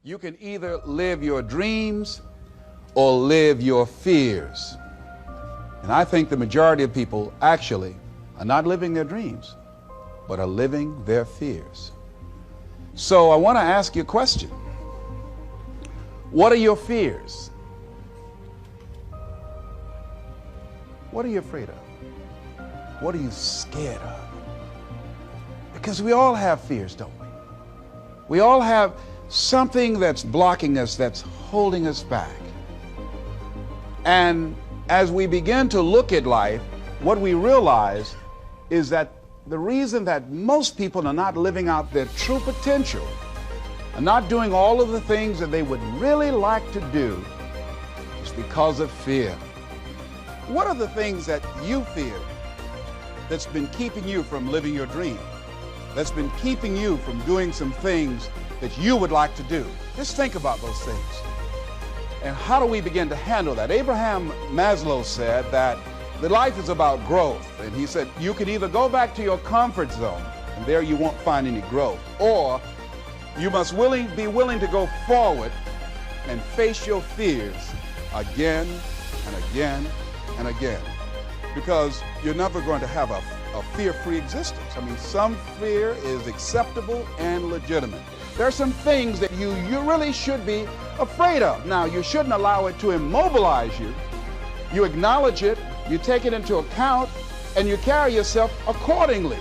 You can either live your dreams or live your fears. And I think the majority of people actually are not living their dreams, but are living their fears. So I want to ask you a question. What are your fears? What are you afraid of? What are you scared of? Because we all have fears, don't we? We all have something that's blocking us, that's holding us back. And as we begin to look at life, what we realize is that the reason that most people are not living out their true potential, are not doing all of the things that they would really like to do, is because of fear. What are the things that you fear that's been keeping you from living your dream? That's been keeping you from doing some things that you would like to do? Just think about those things. And how do we begin to handle that? Abraham Maslow said that the life is about growth. And he said, you can either go back to your comfort zone, and there you won't find any growth, or you must be willing to go forward and face your fears again and again and again. Because you're never going to have a fear-free existence. I mean, some fear is acceptable and legitimate. There are some things that you really should be afraid of. Now, you shouldn't allow it to immobilize you. You acknowledge it, you take it into account, and you carry yourself accordingly.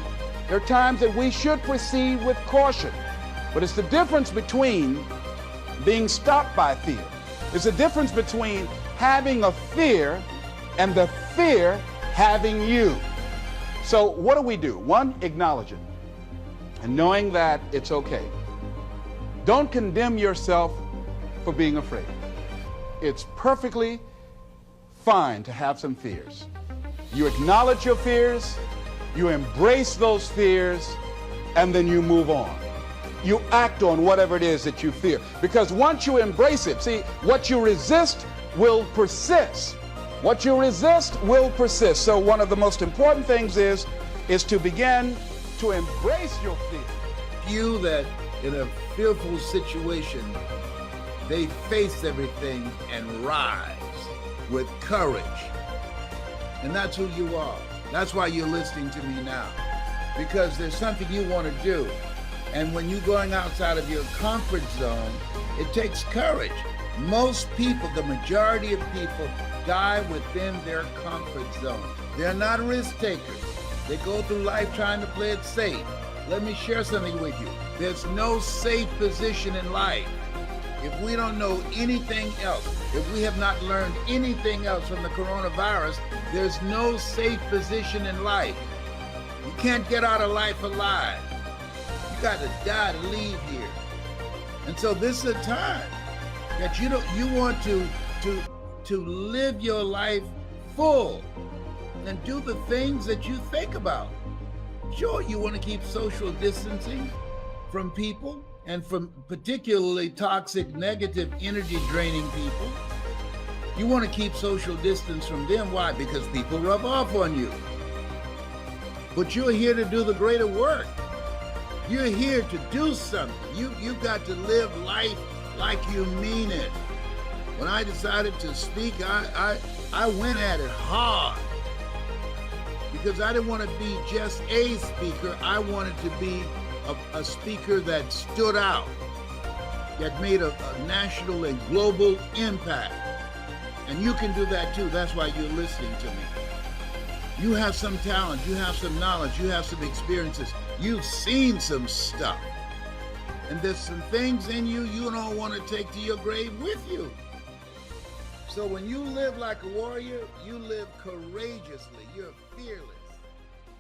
There are times that we should proceed with caution. But it's the difference between being stopped by fear. It's the difference between having a fear and the fear having you. So what do? One, acknowledge it, and knowing that it's okay. Don't condemn yourself for being afraid. It's perfectly fine to have some fears. You acknowledge your fears, you embrace those fears, and then you move on. You act on whatever it is that you fear. Because once you embrace it, see, what you resist will persist. What you resist will persist. So one of the most important things is to begin to embrace your fear. Few that in a fearful situation, they face everything and rise with courage. And that's who you are. That's why you're listening to me now. Because there's something you want to do. And when you're going outside of your comfort zone, it takes courage. Most people, the majority of people, die within their comfort zone. They're not risk takers. They go through life trying to play it safe. Let me share something with you. There's no safe position in life. If we don't know anything else, if we have not learned anything else from the coronavirus, there's no safe position in life. You can't get out of life alive. You got to die to leave here. And so this is a time that you want to live your life full and do the things that you think about. Sure, you want to keep social distancing from people and from particularly toxic, negative, energy draining people. You want to keep social distance from them. Why? Because people rub off on you. But you're here to do the greater work. You're here to do something. You got to live life like you mean it. When I decided to speak, I went at it hard because I didn't want to be just a speaker. I wanted to be a speaker that stood out, that made a national and global impact. And you can do that too. That's why you're listening to me. You have some talent, you have some knowledge, you have some experiences. You've seen some stuff. And there's some things in you don't want to take to your grave with you. So when you live like a warrior, you live courageously. You're fearless.